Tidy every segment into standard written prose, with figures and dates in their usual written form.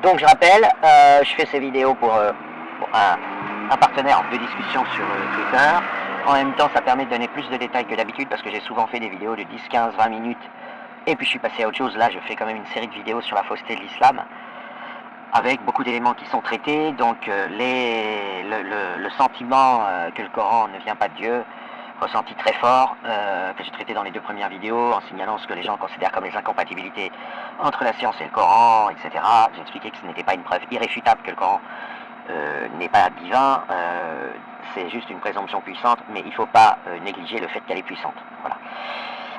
Donc je rappelle, je fais ces vidéos pour un partenaire de discussion sur Twitter. En même temps, ça permet de donner plus de détails que d'habitude parce que j'ai souvent fait des vidéos de 10, 15, 20 minutes et puis je suis passé à autre chose. Là, je fais quand même une série de vidéos sur la fausseté de l'islam avec beaucoup d'éléments qui sont traités. Donc le sentiment que le Coran ne vient pas de Dieu, ressenti très fort, que j'ai traité dans les deux premières vidéos en signalant ce que les gens considèrent comme les incompatibilités entre la science et le Coran, etc. J'ai expliqué que ce n'était pas une preuve irréfutable que le Coran n'est pas divin, c'est juste une présomption puissante, mais il ne faut pas négliger le fait qu'elle est puissante. Voilà.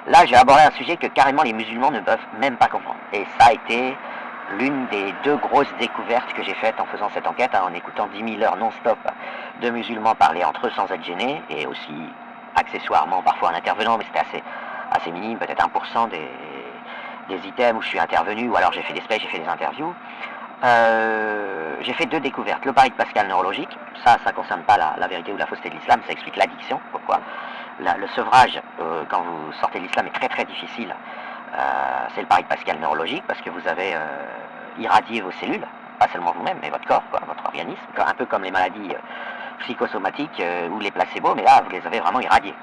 Là, j'ai abordé un sujet que carrément les musulmans ne peuvent même pas comprendre. Et ça a été l'une des deux grosses découvertes que j'ai faites en faisant cette enquête, en écoutant 10 000 heures non-stop de musulmans parler entre eux sans être gênés, et aussi accessoirement parfois en intervenant, mais c'était assez minime, peut-être 1% des items où je suis intervenu, ou alors j'ai fait des speeches, j'ai fait des interviews. J'ai fait deux découvertes. Le pari de Pascal neurologique, ça ne concerne pas la vérité ou la fausseté de l'islam, ça explique l'addiction, pourquoi le sevrage quand vous sortez de l'islam est très très difficile. C'est le pari de Pascal neurologique, parce que vous avez irradié vos cellules, pas seulement vous-même, mais votre corps, votre organisme, un peu comme les maladies psychosomatiques ou les placebos, mais là vous les avez vraiment irradiés.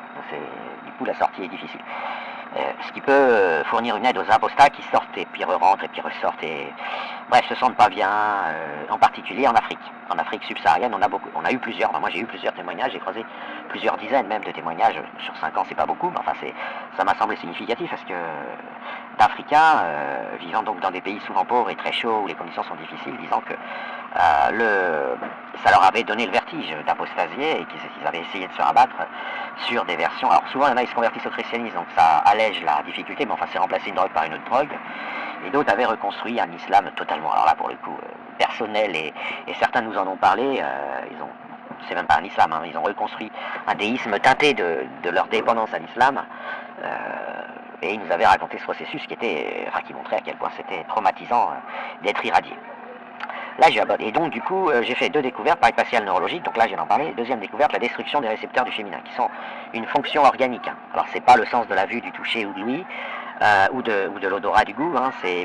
Du coup la sortie est difficile. Ce qui peut fournir une aide aux apostats qui sortent et puis rentrent et puis ressortent et bref, se sentent pas bien, en particulier en Afrique. En Afrique subsaharienne, on a eu plusieurs, moi j'ai eu plusieurs témoignages, j'ai croisé plusieurs dizaines même de témoignages, sur 5 ans c'est pas beaucoup, mais enfin ça m'a semblé significatif parce que d'Africains vivant donc dans des pays souvent pauvres et très chauds où les conditions sont difficiles, disant que ça leur avait donné le vertige d'apostasier et qu'ils avaient essayé de se rabattre sur des versions. Alors souvent il y en a qui se convertissent au christianisme, donc ça allège la difficulté, mais enfin c'est remplacer une drogue par une autre drogue. Et d'autres avaient reconstruit un islam totalement, alors là pour le coup personnel, et certains nous en ont parlé, c'est même pas un islam, ils ont reconstruit un déisme teinté de leur dépendance à l'islam, et ils nous avaient raconté ce processus qui montrait à quel point c'était traumatisant d'être irradié. Là, et donc du coup, j'ai fait deux découvertes, pari spatial neurologique, donc là, je viens d'en parler. Deuxième découverte, la destruction des récepteurs du féminin, qui sont une fonction organique. Alors, c'est pas le sens de la vue, du toucher ou de l'ouïe, ou de l'odorat, du goût,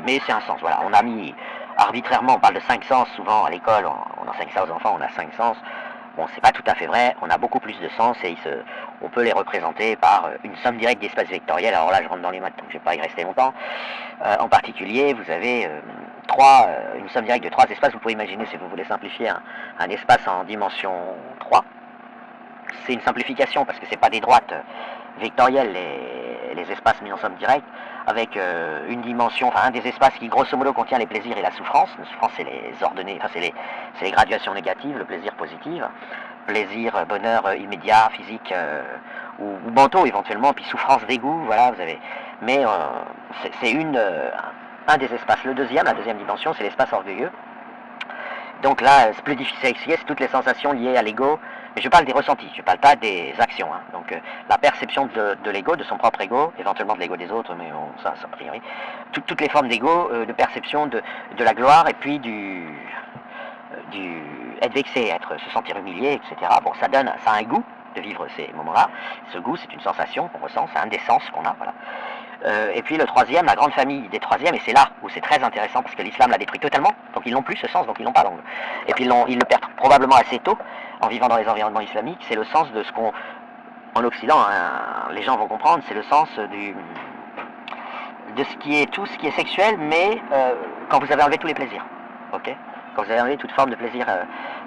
mais c'est un sens. Voilà, on a mis arbitrairement, on parle de 5 sens, souvent à l'école, on enseigne ça aux enfants, on a 5 sens. Bon, c'est pas tout à fait vrai, on a beaucoup plus de sens et on peut les représenter par une somme directe d'espaces vectoriels. Alors là, je rentre dans les maths, donc je ne vais pas y rester longtemps. En particulier, vous avez une somme directe de 3 espaces. Vous pouvez imaginer, si vous voulez simplifier, un espace en dimension 3. C'est une simplification parce que ce n'est pas des droites vectorielles, les espaces mis en somme directe, avec une dimension, un des espaces qui grosso modo contient les plaisirs et la souffrance. La souffrance, c'est les ordonnées, c'est les graduations négatives, le plaisir positif, plaisir, bonheur immédiat, physique ou mentaux éventuellement, puis souffrance dégoût, voilà, vous avez. Mais c'est un des espaces. La deuxième dimension, c'est l'espace orgueilleux. Donc là, c'est plus difficile à expliquer, c'est toutes les sensations liées à l'ego, mais je parle des ressentis, je ne parle pas des actions. Donc la perception de l'ego, de son propre ego, éventuellement de l'ego des autres, mais ça a priori, toutes les formes d'ego, de perception de la gloire, et puis du être vexé, se sentir humilié, etc. Bon, ça a un goût de vivre ces moments-là. Ce goût, c'est une sensation qu'on ressent, c'est un des sens qu'on a, voilà. Et puis le troisième, la grande famille des troisièmes, et c'est là où c'est très intéressant parce que l'islam l'a détruit totalement, donc ils n'ont plus ce sens, donc ils n'ont pas langue. Et puis ils le perdent probablement assez tôt en vivant dans les environnements islamiques, c'est le sens de ce qu'on, en Occident, les gens vont comprendre, c'est le sens de ce qui est sexuel, mais quand vous avez enlevé tous les plaisirs, ok ? Quand vous avez enlevé toute forme de plaisir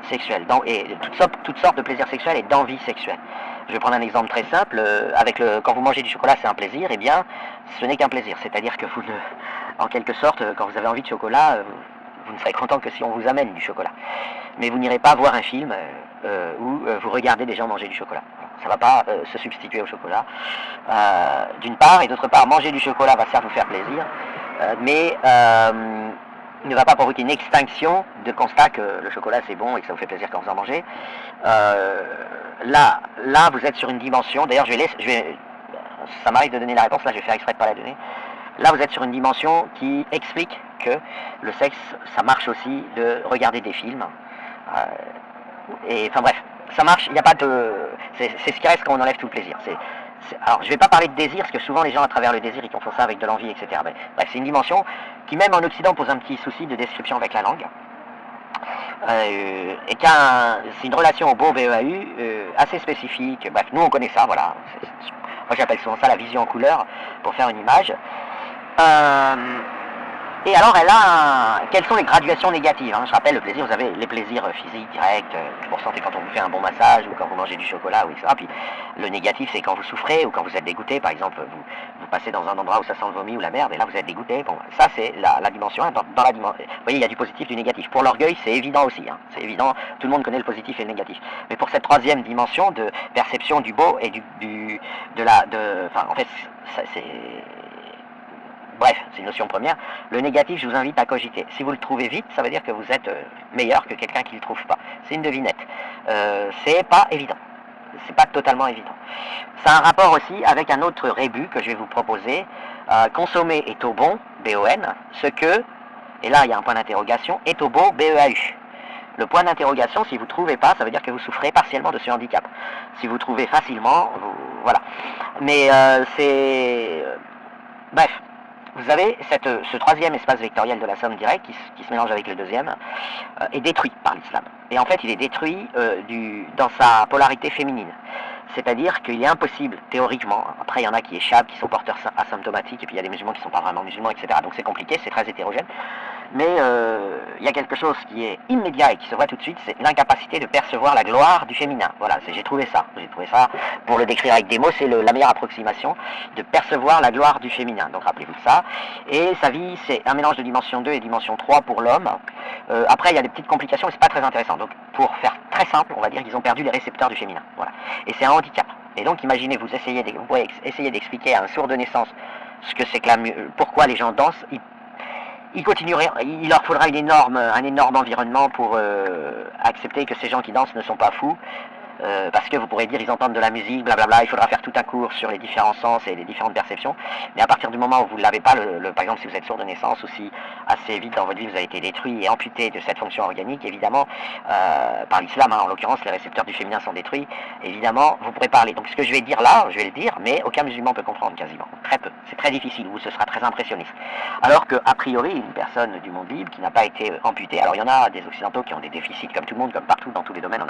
sexuel, et toutes sortes de plaisirs sexuels et d'envie sexuelle. Je vais prendre un exemple très simple, quand vous mangez du chocolat, c'est un plaisir, eh bien, ce n'est qu'un plaisir, c'est-à-dire que en quelque sorte, quand vous avez envie de chocolat, vous ne serez content que si on vous amène du chocolat. Mais vous n'irez pas voir un film où vous regardez des gens manger du chocolat. Ça ne va pas se substituer au chocolat, d'une part, et d'autre part, manger du chocolat va certes vous faire plaisir, mais ne va pas provoquer une extinction de constat que le chocolat c'est bon et que ça vous fait plaisir quand vous en mangez. Là, vous êtes sur une dimension, d'ailleurs ça m'arrive de donner la réponse, là je vais faire exprès de ne pas la donner. Là vous êtes sur une dimension qui explique que le sexe, ça marche aussi de regarder des films. Et enfin bref, ça marche, il n'y a pas de. C'est ce qui reste quand on enlève tout le plaisir. Alors, je ne vais pas parler de désir, parce que souvent les gens, à travers le désir, ils confondent ça avec de l'envie, etc. Mais, bref, c'est une dimension qui, même en Occident, pose un petit souci de description avec la langue. Et c'est une relation au beau BEAU assez spécifique. Bref, nous on connaît ça, voilà. Moi j'appelle souvent ça la vision en couleur pour faire une image. Et alors quelles sont les graduations négatives, hein? Je rappelle, le plaisir, vous avez les plaisirs physiques, directs, que vous ressentez quand on vous fait un bon massage ou quand vous mangez du chocolat, ou etc. Puis le négatif, c'est quand vous souffrez ou quand vous êtes dégoûté, par exemple, vous passez dans un endroit où ça sent le vomi ou la merde, et là vous êtes dégoûté. Bon, ça c'est la dimension 1. Dans la dimension, vous voyez, il y a du positif, du négatif. Pour l'orgueil, c'est évident aussi, hein. C'est évident, tout le monde connaît le positif et le négatif. Mais pour cette troisième dimension de perception du beau et enfin, en fait, c'est... Bref, c'est une notion première. Le négatif, je vous invite à cogiter. Si vous le trouvez vite, ça veut dire que vous êtes meilleur que quelqu'un qui ne le trouve pas. C'est une devinette. C'est pas évident. C'est pas totalement évident. Ça a un rapport aussi avec un autre rébut que je vais vous proposer. Consommer est au bon, B-O-N, ce que, et là il y a un point d'interrogation, est au beau, B-E-A-U. Le point d'interrogation, si vous ne trouvez pas, ça veut dire que vous souffrez partiellement de ce handicap. Si vous trouvez facilement, voilà. Mais bref. Vous avez ce troisième espace vectoriel de la somme directe qui se mélange avec le deuxième, est détruit par l'islam. Et en fait, il est détruit dans sa polarité féminine. C'est-à-dire qu'il est impossible, théoriquement, après il y en a qui échappent, qui sont porteurs asymptomatiques, et puis il y a des musulmans qui ne sont pas vraiment musulmans, etc. Donc c'est compliqué, c'est très hétérogène. Mais il y a quelque chose qui est immédiat et qui se voit tout de suite, c'est l'incapacité de percevoir la gloire du féminin. Voilà, j'ai trouvé ça, pour le décrire avec des mots, c'est la meilleure approximation, de percevoir la gloire du féminin. Donc rappelez-vous de ça. Et sa vie, c'est un mélange de dimension 2 et dimension 3 pour l'homme. Après, il y a des petites complications, mais c'est pas très intéressant. Donc pour faire très simple, on va dire qu'ils ont perdu les récepteurs du féminin. Voilà. Et c'est un handicap. Et donc imaginez, vous pourrez essayer d'expliquer à un sourd de naissance ce que c'est que pourquoi les gens dansent. Il leur faudra un énorme environnement pour accepter que ces gens qui dansent ne sont pas fous. Parce que vous pourrez dire ils entendent de la musique, blablabla, il faudra faire tout un cours sur les différents sens et les différentes perceptions. Mais à partir du moment où vous ne l'avez pas, par exemple si vous êtes sourd de naissance ou si assez vite dans votre vie vous avez été détruit et amputé de cette fonction organique, évidemment, par l'islam, hein, en l'occurrence les récepteurs du féminin sont détruits, évidemment vous pourrez parler. Donc ce que je vais dire là, je vais le dire, mais aucun musulman peut comprendre quasiment, très peu. C'est très difficile ou ce sera très impressionniste. Alors que a priori une personne du monde libre qui n'a pas été amputée, alors il y en a des occidentaux qui ont des déficits comme tout le monde, comme partout dans tous les domaines,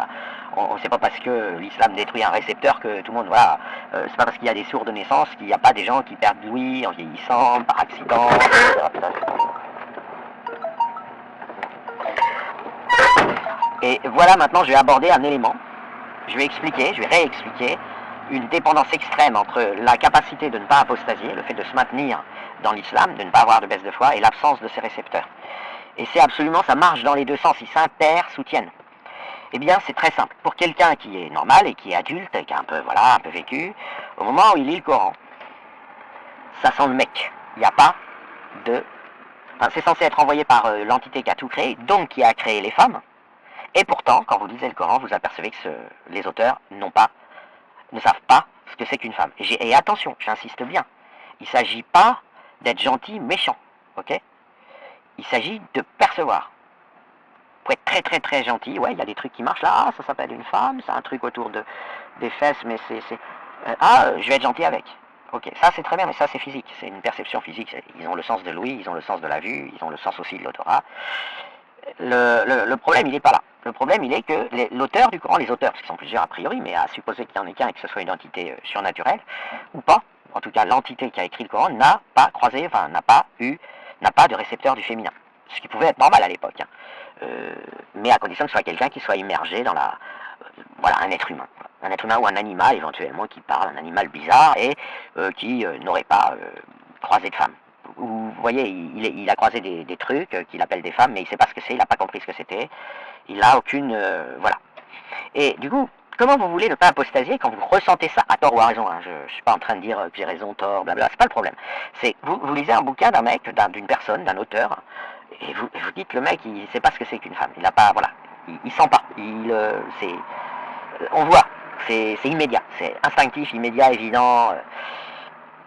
on sait pas parce que l'islam détruit un récepteur que tout le monde, voilà, c'est pas parce qu'il y a des sourds de naissance qu'il n'y a pas des gens qui perdent l'ouïe en vieillissant, par accident, etc. Et voilà, maintenant je vais aborder un élément, je vais réexpliquer une dépendance extrême entre la capacité de ne pas apostasier, le fait de se maintenir dans l'islam, de ne pas avoir de baisse de foi, et l'absence de ces récepteurs. Et c'est absolument, ça marche dans les deux sens, ils s'inter-soutiennent. Eh bien, c'est très simple. Pour quelqu'un qui est normal et qui est adulte, et qui a un peu vécu, au moment où il lit le Coran, ça sent le mec. Il n'y a pas de... Enfin, c'est censé être envoyé par l'entité qui a tout créé, donc qui a créé les femmes. Et pourtant, quand vous lisez le Coran, vous apercevez que les auteurs ne savent pas ce que c'est qu'une femme. Et attention, j'insiste bien, il ne s'agit pas d'être gentil, méchant, ok? Il s'agit de percevoir. Pour être très très très gentil, ouais, il y a des trucs qui marchent là, ça s'appelle une femme, c'est un truc autour des fesses, mais je vais être gentil avec. Ok, ça c'est très bien, mais ça c'est physique, c'est une perception physique, ils ont le sens de l'ouïe, ils ont le sens de la vue, ils ont le sens aussi de l'odorat. Le problème il n'est pas là. Le problème il est que l'auteur du Coran, les auteurs, parce qu'ils sont plusieurs a priori, mais à supposer qu'il n'y en ait qu'un et que ce soit une entité surnaturelle, ou pas, en tout cas l'entité qui a écrit le Coran n'a pas de récepteur du féminin. Ce qui pouvait être normal à l'époque, hein. Mais à condition que ce soit quelqu'un qui soit immergé dans voilà, un être humain ou un animal éventuellement qui parle, un animal bizarre et qui n'aurait pas croisé de femme. Ou, vous voyez, il a croisé des trucs qu'il appelle des femmes, mais il ne sait pas ce que c'est, il n'a pas compris ce que c'était, il n'a aucune... voilà. Et du coup, comment vous voulez ne pas apostasier quand vous ressentez ça, à tort ou à raison, hein, je ne suis pas en train de dire que j'ai raison, tort, blabla, c'est pas le problème. C'est, vous lisez un bouquin d'un mec, d'une personne, d'un auteur, et vous dites le mec, il sait pas ce que c'est qu'une femme, il n'a pas, voilà, il sent pas, on voit, c'est immédiat, c'est instinctif, immédiat, évident.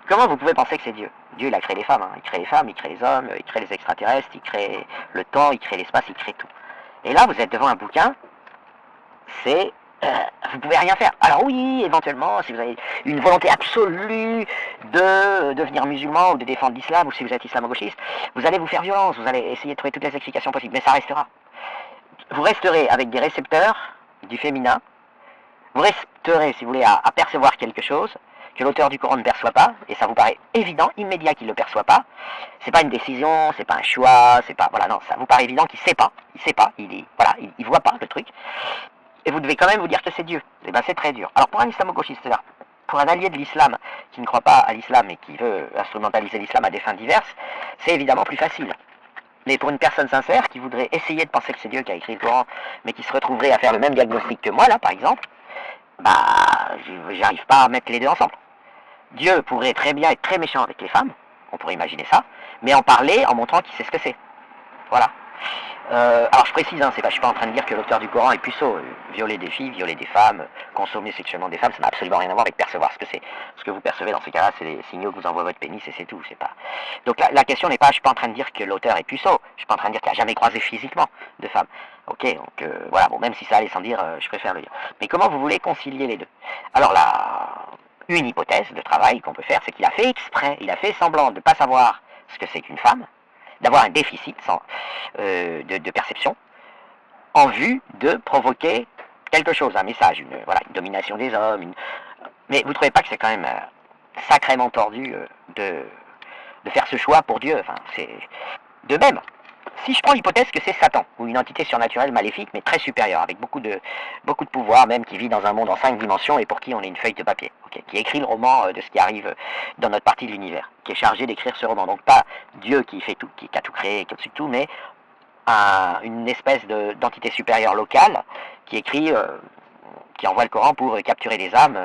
Comment vous pouvez penser que c'est Dieu? Dieu, il a créé les femmes, hein. Il crée les femmes, il crée les hommes, il crée les extraterrestres, il crée le temps, il crée l'espace, il crée tout. Et là, vous êtes devant un bouquin, c'est vous pouvez rien faire. Alors oui, éventuellement, si vous avez une volonté absolue de devenir musulman ou de défendre l'islam, ou si vous êtes islamo-gauchiste, vous allez vous faire violence, vous allez essayer de trouver toutes les explications possibles, mais ça restera. Vous resterez avec des récepteurs du féminin, vous resterez, si vous voulez, à percevoir quelque chose que l'auteur du Coran ne perçoit pas, et ça vous paraît évident, immédiat qu'il ne le perçoit pas. C'est pas une décision, c'est pas un choix, c'est pas, voilà, non, ça vous paraît évident qu'il sait pas, voilà, il voit pas le truc. Et vous devez quand même vous dire que c'est Dieu. Et ben c'est très dur. Alors pour un islamo-gauchiste, c'est-à-dire pour un allié de l'islam qui ne croit pas à l'islam et qui veut instrumentaliser l'islam à des fins diverses, c'est évidemment plus facile. Mais pour une personne sincère qui voudrait essayer de penser que c'est Dieu qui a écrit le Coran, mais qui se retrouverait à faire le même diagnostic que moi là, par exemple, bah j'arrive pas à mettre les deux ensemble. Dieu pourrait très bien être très méchant avec les femmes, on pourrait imaginer ça, mais en parler en montrant qu'il sait ce que c'est. Voilà. Alors je précise, hein, je suis pas en train de dire que l'auteur du Coran est puceau. Violer des filles, violer des femmes, consommer sexuellement des femmes, ça n'a absolument rien à voir avec percevoir ce que c'est. Ce que vous percevez dans ces cas-là, c'est les signaux que vous envoie votre pénis et c'est tout. C'est pas. Donc la question n'est pas, je suis pas en train de dire que l'auteur est puceau. Je suis pas en train de dire qu'il a jamais croisé physiquement de femmes. Ok, donc voilà, bon, même si ça allait sans dire, je préfère le dire. Mais comment vous voulez concilier les deux? Alors là, une hypothèse de travail qu'on peut faire, c'est qu'il a fait exprès, il a fait semblant de ne pas savoir ce que c'est qu'une femme, d'avoir un déficit de perception, en vue de provoquer quelque chose, un message, une domination des hommes. Mais vous ne trouvez pas que c'est quand même sacrément tordu de faire ce choix pour Dieu? Enfin, c'est de même. Si je prends l'hypothèse que c'est Satan, ou une entité surnaturelle maléfique, mais très supérieure, avec beaucoup de pouvoir, même qui vit dans un monde en 5 dimensions, et pour qui on est une feuille de papier, okay, qui écrit le roman de ce qui arrive dans notre partie de l'univers, qui est chargé d'écrire ce roman. Donc pas Dieu qui fait tout, qui a tout créé, qui a au-dessus de tout, mais une espèce d'entité supérieure locale, qui écrit, qui envoie le Coran pour capturer des âmes.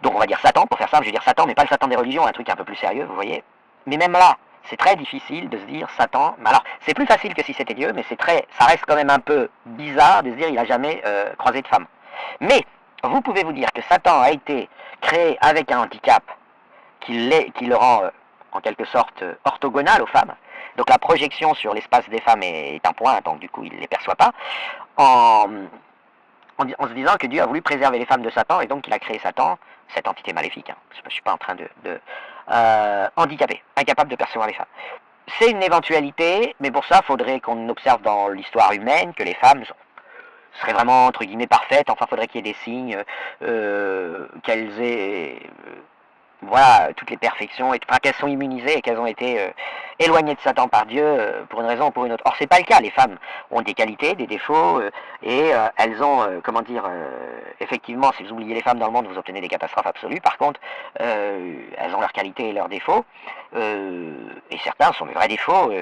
Donc on va dire Satan, pour faire simple, je vais dire Satan, mais pas le Satan des religions, un truc un peu plus sérieux, vous voyez. Mais même là, c'est très difficile de se dire Satan. Alors, c'est plus facile que si c'était Dieu, mais ça reste quand même un peu bizarre de se dire il n'a jamais croisé de femme. Mais vous pouvez vous dire que Satan a été créé avec un handicap qui le rend en quelque sorte orthogonal aux femmes. Donc la projection sur l'espace des femmes est un point, donc du coup il ne les perçoit pas. En se disant que Dieu a voulu préserver les femmes de Satan et donc il a créé Satan, cette entité maléfique. Hein. Je ne suis pas en train de handicapé, incapable de percevoir les femmes. C'est une éventualité, mais pour ça, il faudrait qu'on observe dans l'histoire humaine que les femmes seraient vraiment, entre guillemets, parfaites. Enfin, il faudrait qu'il y ait des signes qu'elles aient... voilà, toutes les perfections, enfin, qu'elles sont immunisées et qu'elles ont été éloignées de Satan par Dieu pour une raison ou pour une autre. Or, c'est pas le cas. Les femmes ont des qualités, des défauts, et elles ont, effectivement, si vous oubliez les femmes dans le monde, vous obtenez des catastrophes absolues. Par contre, elles ont leurs qualités et leurs défauts, et certains sont des vrais défauts.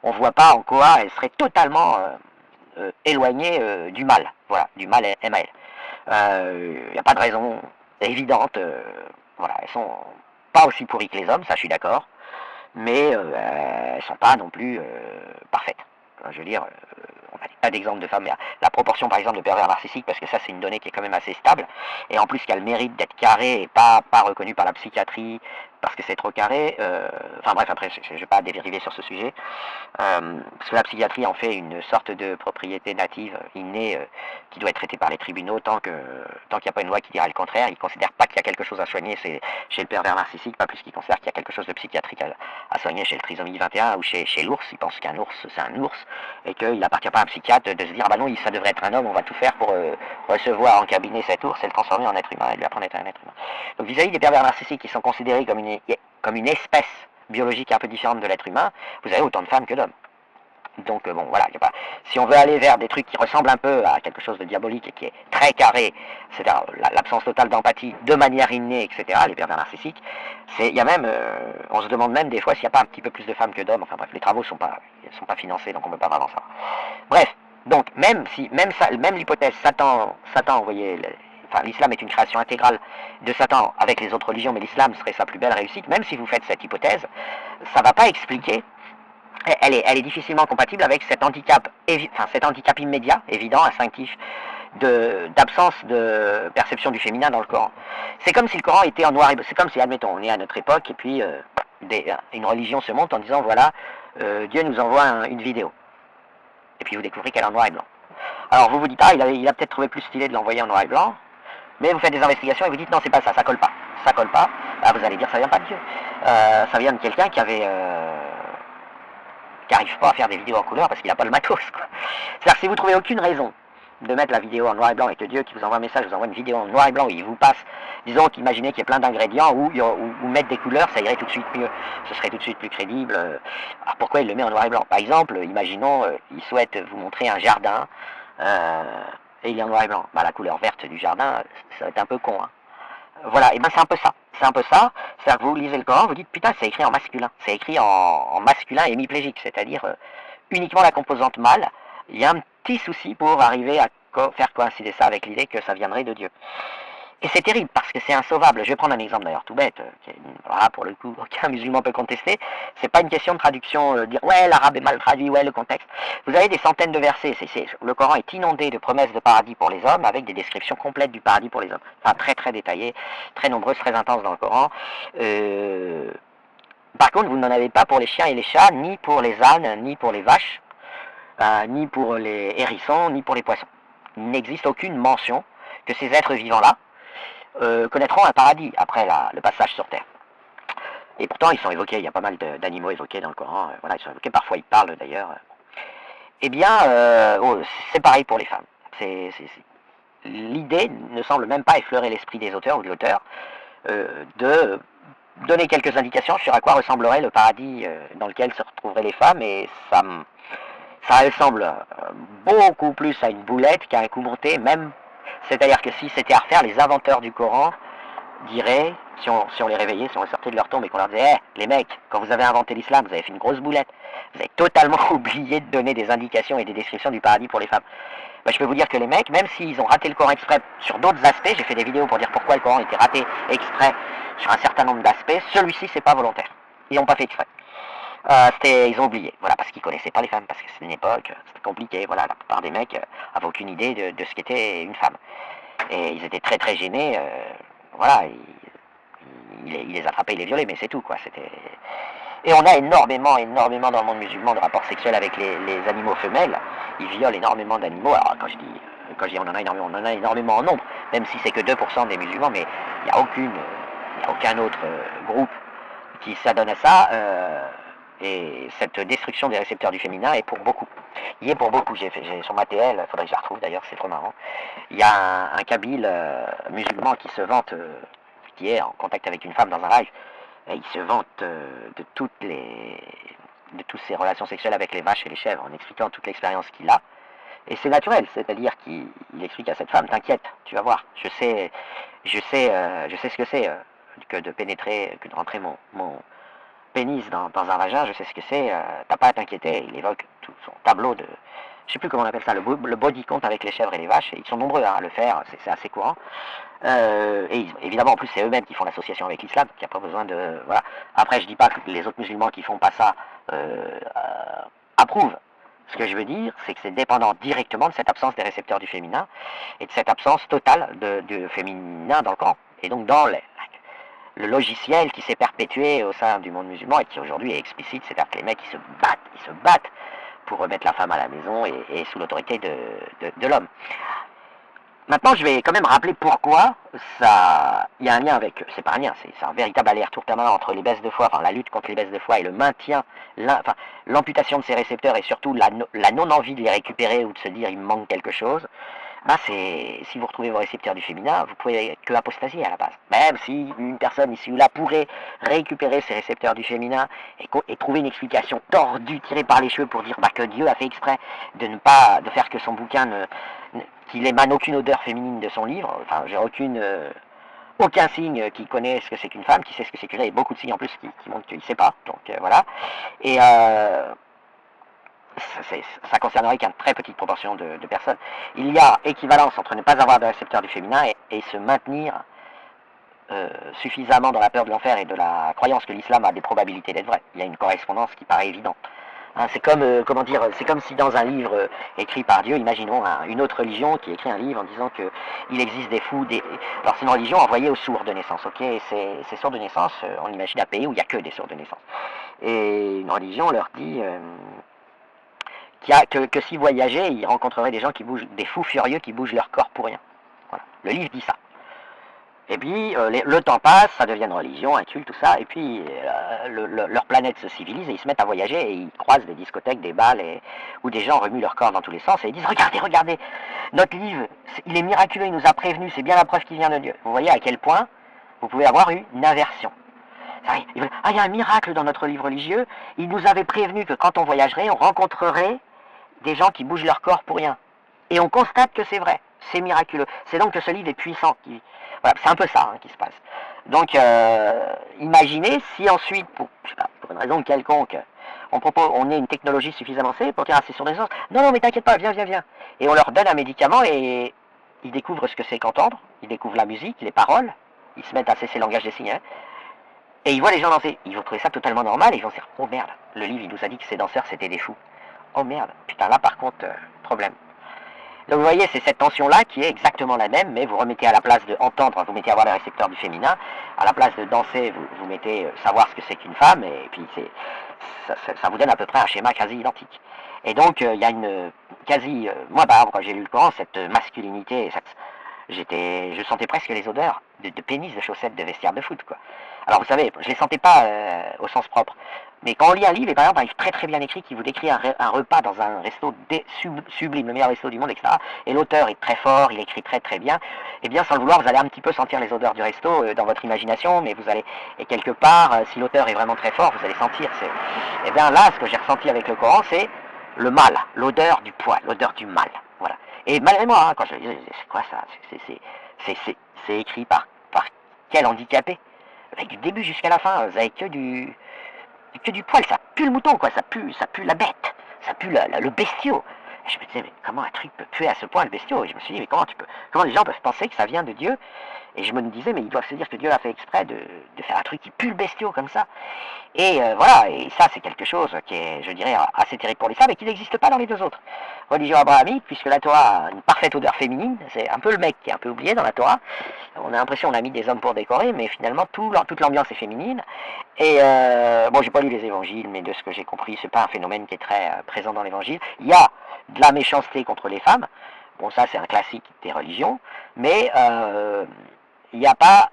On voit pas en quoi elles seraient totalement éloignées du mal. Voilà, du mal MAL. Il n'y a pas de raison évidente. Voilà, elles sont pas aussi pourries que les hommes, ça je suis d'accord, mais elles sont pas non plus parfaites. Je veux dire, on a des tas d'exemples de femmes, mais la proportion par exemple de pervers narcissiques, parce que ça c'est une donnée qui est quand même assez stable, et en plus qu'elle mérite d'être carrée et pas reconnue par la psychiatrie, parce que c'est trop carré, enfin bref, après je ne vais pas dériver sur ce sujet, parce que la psychiatrie en fait une sorte de propriété native, innée, qui doit être traitée par les tribunaux, tant qu'il n'y a pas une loi qui dira le contraire. Ils ne considèrent pas qu'il y a quelque chose à soigner chez le pervers narcissique, pas plus qu'ils considèrent qu'il y a quelque chose de psychiatrique à soigner chez le trisomie 21 ou chez l'ours. Ils pensent qu'un ours, c'est un ours, et qu'il n'appartient pas à un psychiatre de se dire, ah bah non, ça devrait être un homme, on va tout faire pour recevoir en cabinet cet ours et le transformer en être humain, et lui apprendre à être un être humain. Donc vis-à-vis des pervers narcissiques qui sont considérés comme une espèce biologique un peu différente de l'être humain, vous avez autant de femmes que d'hommes. Donc bon voilà, y a pas... si on veut aller vers des trucs qui ressemblent un peu à quelque chose de diabolique et qui est très carré, c'est-à-dire l'absence totale d'empathie de manière innée, etc., les pervers narcissiques, il y a même, on se demande même des fois s'il n'y a pas un petit peu plus de femmes que d'hommes. Enfin bref, les travaux sont pas financés, donc on ne peut pas vraiment savoir. Bref, donc même l'hypothèse Satan, vous voyez, enfin l'islam est une création intégrale de Satan avec les autres religions, mais l'islam serait sa plus belle réussite. Même si vous faites cette hypothèse, ça ne va pas expliquer. Elle est difficilement compatible avec cet handicap immédiat, évident, instinctif, d'absence de perception du féminin dans le Coran. C'est comme si le Coran était en noir et blanc. C'est comme si, admettons, on est à notre époque et puis une religion se monte en disant voilà, Dieu nous envoie une vidéo. Et puis vous découvrez qu'elle est en noir et blanc. Alors vous vous dites, ah, il a peut-être trouvé plus stylé de l'envoyer en noir et blanc, mais vous faites des investigations et vous dites, non, c'est pas ça, ça colle pas. Ça colle pas. Bah, vous allez dire, ça vient pas de Dieu. Ça vient de quelqu'un qui avait... qui n'arrive pas à faire des vidéos en couleur parce qu'il n'a pas le matos, quoi. C'est-à-dire que si vous trouvez aucune raison de mettre la vidéo en noir et blanc et que Dieu qui vous envoie un message vous envoie une vidéo en noir et blanc et il vous passe, disons qu'imaginez qu'il y a plein d'ingrédients ou mettre des couleurs, ça irait tout de suite mieux, ce serait tout de suite plus crédible. Alors pourquoi il le met en noir et blanc? Par exemple, imaginons, il souhaite vous montrer un jardin et il est en noir et blanc. Bah, la couleur verte du jardin, ça va être un peu con, hein. Voilà, et ben c'est un peu ça. C'est un peu ça. C'est-à-dire que vous lisez le Coran, vous dites putain, c'est écrit en masculin. C'est écrit en masculin hémiplégique, c'est-à-dire uniquement la composante mâle. Il y a un petit souci pour arriver à faire coïncider ça avec l'idée que ça viendrait de Dieu. Et c'est terrible parce que c'est insauvable. Je vais prendre un exemple d'ailleurs tout bête, voilà, pour le coup, aucun musulman peut contester. C'est pas une question de traduction, dire ouais, l'arabe est mal traduit, ouais, le contexte. Vous avez des centaines de versets. Le Coran est inondé de promesses de paradis pour les hommes avec des descriptions complètes du paradis pour les hommes. Enfin, très très détaillées, très nombreuses, très intenses dans le Coran. Par contre, vous n'en avez pas pour les chiens et les chats, ni pour les ânes, ni pour les vaches, ni pour les hérissons, ni pour les poissons. Il n'existe aucune mention que ces êtres vivants-là connaîtront un paradis après le passage sur Terre. Et pourtant, ils sont évoqués, il y a pas mal d'animaux évoqués dans le Coran, voilà, ils sont évoqués, parfois ils parlent d'ailleurs. Eh bien, c'est pareil pour les femmes. L'idée ne semble même pas effleurer l'esprit des auteurs ou de l'auteur de donner quelques indications sur à quoi ressemblerait le paradis dans lequel se retrouveraient les femmes, et ça ressemble beaucoup plus à une boulette qu'à un coup monté, même. C'est-à-dire que si c'était à refaire, les inventeurs du Coran diraient, si on les réveillait, si on les sortait de leur tombe et qu'on leur disait hey, les mecs, quand vous avez inventé l'islam, vous avez fait une grosse boulette, vous avez totalement oublié de donner des indications et des descriptions du paradis pour les femmes. Ben, je peux vous dire que les mecs, même s'ils ont raté le Coran exprès sur d'autres aspects, j'ai fait des vidéos pour dire pourquoi le Coran était raté exprès sur un certain nombre d'aspects, celui-ci c'est pas volontaire. Ils n'ont pas fait exprès. Ils ont oublié, voilà, parce qu'ils connaissaient pas les femmes, parce que c'est une époque, c'était compliqué, voilà, la plupart des mecs avaient aucune idée de ce qu'était une femme. Et ils étaient très très gênés, voilà, il les attrapait, il les violait, mais c'est tout, quoi, c'était... Et on a énormément dans le monde musulman de rapports sexuels avec les animaux femelles, ils violent énormément d'animaux, alors quand je dis on en a énormément en nombre, même si c'est que 2% des musulmans, mais il n'y a aucun autre groupe qui s'adonne à ça, et cette destruction des récepteurs du féminin est pour beaucoup. Il est pour beaucoup. J'ai sur ma TL, il faudrait que je la retrouve d'ailleurs, c'est trop marrant. Il y a un kabyle musulman qui se vante, qui est en contact avec une femme dans un live, et il se vante de toutes ses relations sexuelles avec les vaches et les chèvres, en expliquant toute l'expérience qu'il a. Et c'est naturel, c'est-à-dire qu'il explique à cette femme, t'inquiète, tu vas voir, je sais ce que c'est que de pénétrer, que de rentrer mon pénis dans un vagin, je sais ce que c'est, t'as pas à t'inquiéter. Il évoque tout son tableau de, je sais plus comment on appelle ça, le body count avec les chèvres et les vaches, et ils sont nombreux à le faire, c'est assez courant. Et évidemment, en plus, c'est eux-mêmes qui font l'association avec l'islam, qui n'a pas besoin de... Voilà. Après, je dis pas que les autres musulmans qui font pas ça approuvent. Ce que je veux dire, c'est que c'est dépendant directement de cette absence des récepteurs du féminin, et de cette absence totale de féminin dans le Coran. Et donc, dans le logiciel qui s'est perpétué au sein du monde musulman et qui aujourd'hui est explicite, c'est-à-dire que les mecs ils se battent pour remettre la femme à la maison et sous l'autorité de l'homme. Maintenant, je vais quand même rappeler pourquoi ça, il y a un lien avec, c'est pas un lien, c'est un véritable aller-retour permanent entre les baisses de foi, enfin la lutte contre les baisses de foi et le maintien, l'amputation de ces récepteurs et surtout la non-envie de les récupérer ou de se dire il me manque quelque chose. Ben si vous retrouvez vos récepteurs du féminin, vous pouvez que apostasier à la base. Même si une personne ici ou là pourrait récupérer ses récepteurs du féminin et trouver une explication tordue, tirée par les cheveux pour dire que Dieu a fait exprès de faire que son bouquin qu'il émane aucune odeur féminine de son livre, enfin j'ai aucun signe qui connaît ce que c'est qu'une femme, qui sait ce que c'est qu'une femme, et beaucoup de signes en plus qui montrent qu'il ne sait pas, donc voilà. Et ça concernerait qu'une très petite proportion de personnes. Il y a équivalence entre ne pas avoir de récepteur du féminin et se maintenir suffisamment dans la peur de l'enfer et de la croyance que l'islam a des probabilités d'être vrai. Il y a une correspondance qui paraît évidente. Hein, c'est comme, c'est comme si dans un livre écrit par Dieu, imaginons une autre religion qui écrit un livre en disant qu'il existe des fous, alors c'est une religion envoyée aux sourds de naissance, ok, ces sourds de naissance, on imagine un pays où il n'y a que des sourds de naissance. Et une religion leur dit que s'il voyageait, il rencontrerait des gens qui bougent, des fous furieux qui bougent leur corps pour rien. Voilà. Le livre dit ça. Et puis le temps passe, ça devient une religion, un culte, tout ça, et puis leur planète se civilise et ils se mettent à voyager et ils croisent des discothèques, des bals où des gens remuent leur corps dans tous les sens et ils disent regardez, regardez, notre livre, il est miraculeux, il nous a prévenus, c'est bien la preuve qu'il vient de Dieu. Vous voyez à quel point vous pouvez avoir eu une inversion. Ah, il y a un miracle dans notre livre religieux, il nous avait prévenu que quand on voyagerait, on rencontrerait des gens qui bougent leur corps pour rien. Et on constate que c'est vrai, c'est miraculeux. C'est donc que ce livre est puissant. Voilà, c'est un peu ça qui se passe. Donc, imaginez si ensuite, pour une raison quelconque, on ait une technologie suffisamment avancée pour dire c'est sur des sens. Non, mais t'inquiète pas, viens. Et on leur donne un médicament et ils découvrent ce que c'est qu'entendre, ils découvrent la musique, les paroles, ils se mettent à cesser le langage des signes, et ils voient les gens danser. Ils vont trouver ça totalement normal et ils vont se dire oh merde, le livre il nous a dit que ces danseurs c'était des fous. Oh merde, putain là par contre, problème. Donc vous voyez, c'est cette tension-là qui est exactement la même, mais vous remettez à la place de entendre, vous mettez à voir les récepteurs du féminin, à la place de danser, vous mettez savoir ce que c'est qu'une femme, et puis ça vous donne à peu près un schéma quasi identique. Et donc il y a une quasi, moi par exemple quand j'ai lu le Coran, cette masculinité, je sentais presque les odeurs de pénis, de chaussettes, de vestiaires de foot, quoi. Alors vous savez, je les sentais pas au sens propre, mais quand on lit un livre, et par exemple un livre très très bien écrit qui vous décrit un repas dans un resto sublime, le meilleur resto du monde, etc., et l'auteur est très fort, il écrit très très bien, et bien sans le vouloir, vous allez un petit peu sentir les odeurs du resto dans votre imagination, mais vous allez, et quelque part, si l'auteur est vraiment très fort, vous allez sentir, et bien là, ce que j'ai ressenti avec le Coran, c'est le mal, l'odeur du poil, l'odeur du mal, voilà. Et malgré moi, quand je disais, c'est quoi ça, c'est écrit par quel handicapé, avec du début jusqu'à la fin, vous avez que du poil, ça pue le mouton, quoi, ça pue la bête, ça pue le bestiau. Et je me disais, mais comment un truc peut puer à ce point le bestiau? Et je me suis dit, mais comment les gens peuvent penser que ça vient de Dieu? Et je me disais, mais ils doivent se dire que Dieu a fait exprès de faire un truc qui pue le bestiau comme ça. Et voilà, et ça c'est quelque chose qui est, je dirais, assez terrible pour les femmes et qui n'existe pas dans les deux autres religions abrahamiques, puisque la Torah a une parfaite odeur féminine, c'est un peu le mec qui est un peu oublié dans la Torah. On a l'impression qu'on a mis des hommes pour décorer, mais finalement toute l'ambiance est féminine. Et bon, j'ai pas lu les évangiles, mais de ce que j'ai compris, c'est pas un phénomène qui est très présent dans l'évangile. Il y a de la méchanceté contre les femmes, bon ça c'est un classique des religions, mais il n'y a pas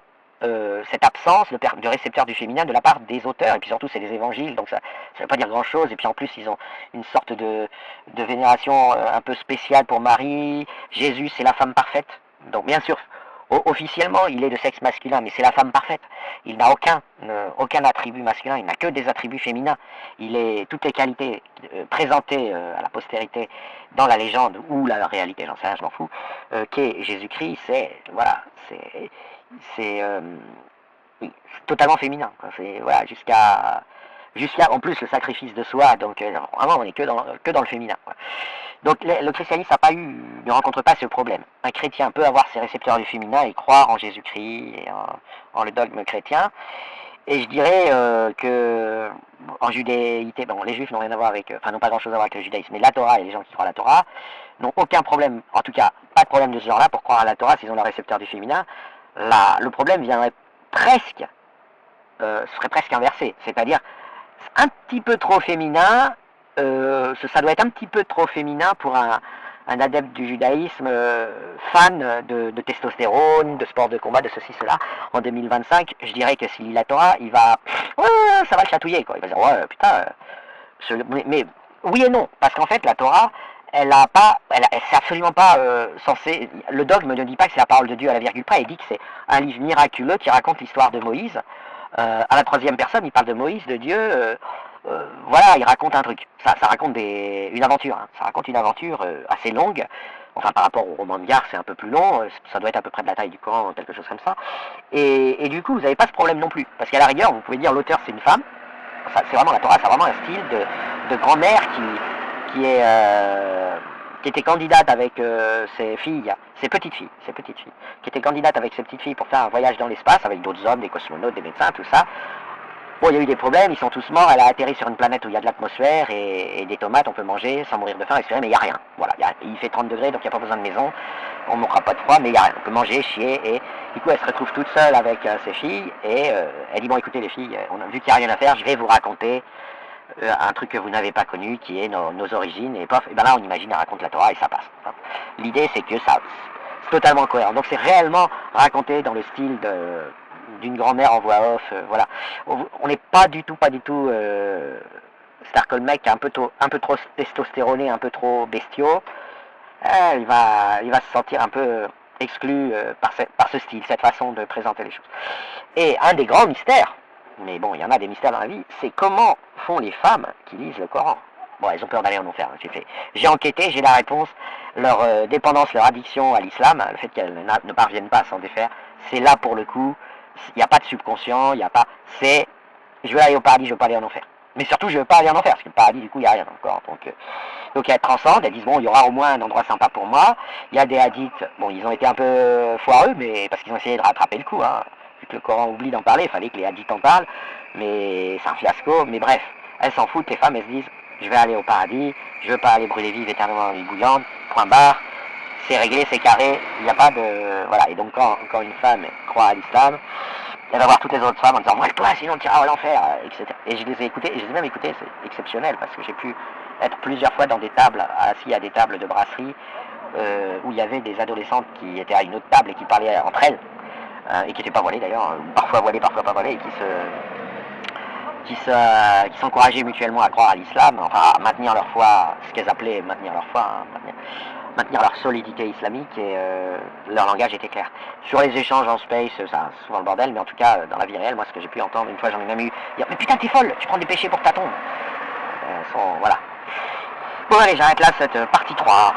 cette absence de récepteur du féminin de la part des auteurs, et puis surtout c'est des évangiles, donc ça ne veut pas dire grand chose, et puis en plus ils ont une sorte de vénération un peu spéciale pour Marie. Jésus c'est la femme parfaite, donc bien sûr officiellement il est de sexe masculin, mais c'est la femme parfaite, il n'a aucun attribut masculin, il n'a que des attributs féminins, il est toutes les qualités présentées à la postérité dans la légende ou la réalité, j'en sais rien, je m'en fous, qu'est Jésus-Christ, c'est totalement féminin, quoi. C'est voilà, jusqu'à en plus le sacrifice de soi, donc vraiment on est que dans le féminin, quoi. Donc le christianisme ne rencontre pas ce problème. Un chrétien peut avoir ses récepteurs du féminin et croire en Jésus-Christ et en le dogme chrétien. Et je dirais que en judéité, bon, les juifs n'ont rien à voir avec, n'ont pas grand-chose à voir avec le judaïsme, mais la Torah et les gens qui croient à la Torah n'ont aucun problème, en tout cas pas de problème de ce genre-là pour croire à la Torah s'ils ont le récepteur du féminin. Le problème viendrait serait presque inversé, c'est-à-dire un petit peu trop féminin, ça doit être un petit peu trop féminin pour un adepte du judaïsme, fan de testostérone, de sport de combat, de ceci, cela. En 2025, je dirais que s'il lit la Torah, ça va le chatouiller, quoi. Il va dire, ouais, putain, mais oui et non, parce qu'en fait, la Torah, c'est absolument pas censé. Le dogme ne dit pas que c'est la parole de Dieu à la virgule près, il dit que c'est un livre miraculeux qui raconte l'histoire de Moïse. À la troisième personne, il parle de Moïse, de Dieu. Voilà, il raconte un truc. Ça raconte une aventure. Hein. Ça raconte une aventure assez longue. Enfin, par rapport au roman de gare, c'est un peu plus long. Ça doit être à peu près de la taille du Coran, quelque chose comme ça. Et du coup, vous n'avez pas ce problème non plus. Parce qu'à la rigueur, vous pouvez dire l'auteur c'est une femme. C'est vraiment la Torah, c'est vraiment un style de grand-mère qui était candidate avec ses petites filles, qui était candidate avec ses petites filles pour faire un voyage dans l'espace avec d'autres hommes, des cosmonautes, des médecins, tout ça. Bon, il y a eu des problèmes, ils sont tous morts, elle a atterri sur une planète où il y a de l'atmosphère et des tomates, on peut manger sans mourir de faim, mais il n'y a rien. Voilà, il fait 30 degrés, donc il n'y a pas besoin de maison, on ne mourra pas de froid, mais il n'y a rien. On peut manger, chier, et du coup elle se retrouve toute seule avec ses filles, et elle dit, bon écoutez les filles, vu qu'il n'y a rien à faire, je vais vous raconter un truc que vous n'avez pas connu, qui est nos origines, et pof, et ben là on imagine, elle raconte la Torah et ça passe. L'idée c'est que ça, c'est totalement cohérent. Donc c'est réellement raconté dans le style d'une grand-mère en voix off, voilà. On n'est pas du tout, c'est-à-dire que le mec est un peu trop testostéroné, un peu trop bestiaux, il va se sentir un peu exclu par ce style, cette façon de présenter les choses. Et un des grands mystères, mais bon, il y en a des mystères dans la vie, c'est comment font les femmes qui lisent le Coran. Bon, elles ont peur d'aller en enfer, j'ai enquêté, j'ai la réponse, leur dépendance, leur addiction à l'islam, le fait qu'elles ne parviennent pas à s'en défaire, c'est là pour le coup, il n'y a pas de subconscient, il n'y a pas, c'est, je veux aller au paradis, je veux pas aller en enfer. Mais surtout, je veux pas aller en enfer, parce que le paradis, du coup, il n'y a rien encore. Donc elles transcendent, elles disent, bon, il y aura au moins un endroit sympa pour moi. Il y a des hadiths, bon, ils ont été un peu foireux, mais parce qu'ils ont essayé de rattraper le coup, hein. Vu que le Coran oublie d'en parler, il fallait que les hadiths en parlent, mais c'est un fiasco. Mais bref, elles s'en foutent, les femmes, elles se disent, je vais aller au paradis, je veux pas aller brûler vive éternellement dans les bouillantes, point barre, c'est réglé, c'est carré, il n'y a pas de... Voilà, et donc quand une femme croit à l'islam, elle va voir toutes les autres femmes en disant, bref-toi, sinon tu iras à l'enfer, etc. Et je les ai écoutées, et je les ai même écoutées, c'est exceptionnel, parce que j'ai pu être plusieurs fois dans des tables, assis à des tables de brasserie, où il y avait des adolescentes qui étaient à une autre table et qui parlaient entre elles, et qui n'étaient pas voilées d'ailleurs, parfois voilées, parfois pas voilées, et qui s'encourageaient mutuellement à croire à l'islam, enfin à maintenir leur foi, ce qu'elles appelaient maintenir leur foi, hein, maintenir leur solidité islamique, et leur langage était clair. Sur les échanges en space, ça c'est souvent le bordel, mais en tout cas dans la vie réelle, moi ce que j'ai pu entendre, une fois j'en ai même eu dire, mais putain t'es folle, tu prends des péchés pour ta tombe. Voilà. Bon allez, j'arrête là cette partie 3.